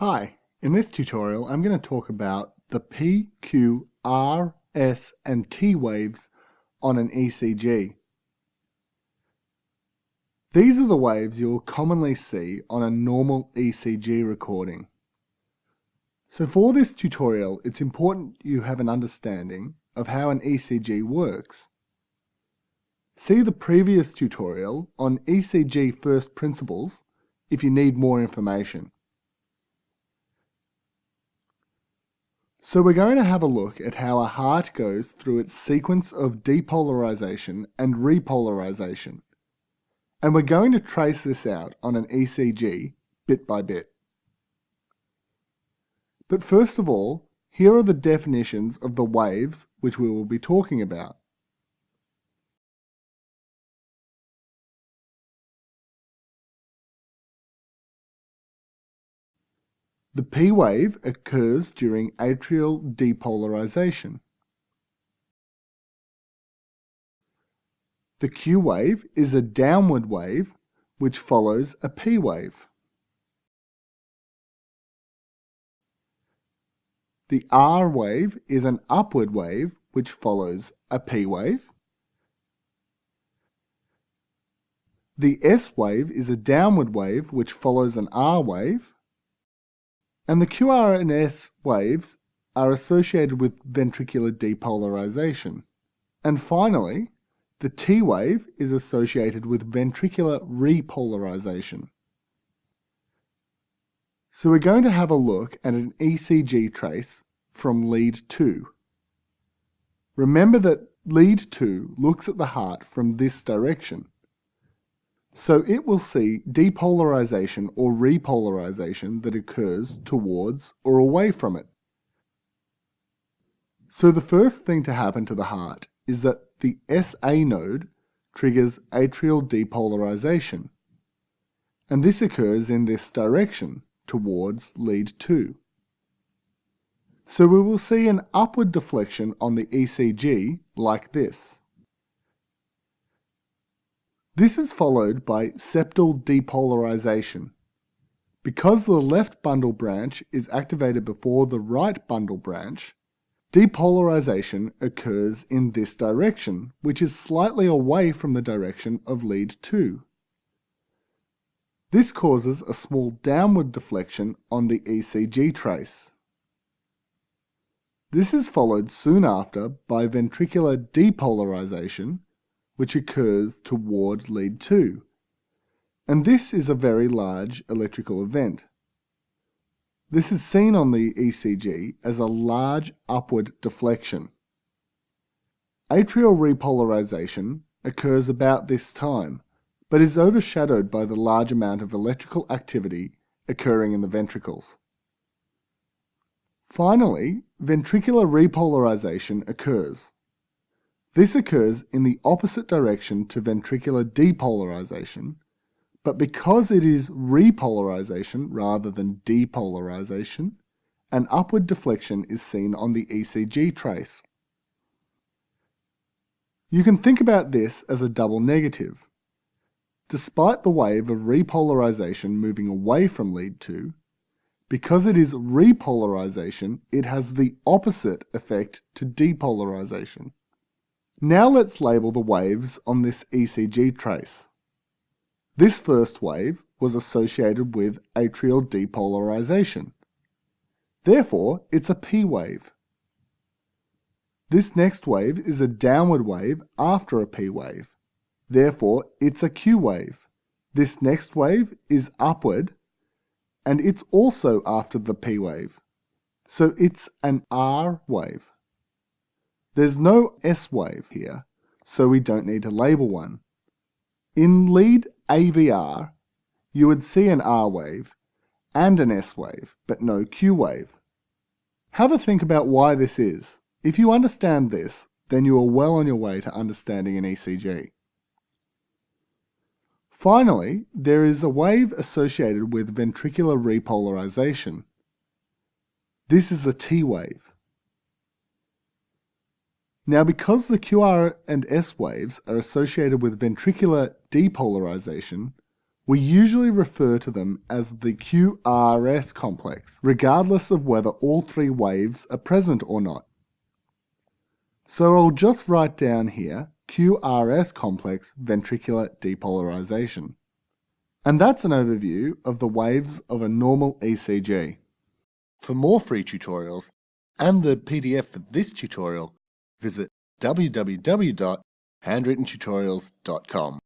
Hi, in this tutorial I'm going to talk about the P, Q, R, S and T waves on an ECG. These are the waves you'll commonly see on a normal ECG recording. So for this tutorial it's important you have an understanding of how an ECG works. See the previous tutorial on ECG first principles if you need more information. So we're going to have a look at how a heart goes through its sequence of depolarization and repolarization. And we're going to trace this out on an ECG bit by bit. But first of all, here are the definitions of the waves which we will be talking about. The P wave occurs during atrial depolarization. The Q wave is a downward wave which follows a P wave. The R wave is an upward wave which follows a P wave. The S wave is a downward wave which follows an R wave. And the QR and S waves are associated with ventricular depolarization. And finally, the T wave is associated with ventricular repolarization. So we're going to have a look at an ECG trace from lead 2. Remember that lead 2 looks at the heart from this direction. So it will see depolarization or repolarization that occurs towards or away from it. So the first thing to happen to the heart is that the SA node triggers atrial depolarization. And this occurs in this direction, towards lead 2. So we will see an upward deflection on the ECG like this. This is followed by septal depolarization. Because the left bundle branch is activated before the right bundle branch, depolarization occurs in this direction, which is slightly away from the direction of lead 2. This causes a small downward deflection on the ECG trace. This is followed soon after by ventricular depolarization, which occurs toward lead 2. And this is a very large electrical event. This is seen on the ECG as a large upward deflection. Atrial repolarization occurs about this time, but is overshadowed by the large amount of electrical activity occurring in the ventricles. Finally, ventricular repolarization occurs. This occurs in the opposite direction to ventricular depolarization, but because it is repolarization rather than depolarization, an upward deflection is seen on the ECG trace. You can think about this as a double negative. Despite the wave of repolarization moving away from lead 2, because it is repolarization, it has the opposite effect to depolarization. Now let's label the waves on this ECG trace. This first wave was associated with atrial depolarization. Therefore, it's a P wave. This next wave is a downward wave after a P wave. Therefore, it's a Q wave. This next wave is upward, and it's also after the P wave. So it's an R wave. There's no S wave here, so we don't need to label one. In lead AVR, you would see an R wave and an S wave, but no Q wave. Have a think about why this is. If you understand this, then you are well on your way to understanding an ECG. Finally, there is a wave associated with ventricular repolarization. This is a T wave. Now, because the QR and S waves are associated with ventricular depolarization, We usually refer to them as the QRS complex, regardless of whether all three waves are present or not. So I'll just write down here QRS complex ventricular depolarization. And that's an overview of the waves of a normal ECG. For more free tutorials and the PDF for this tutorial, visit www.handwrittentutorials.com.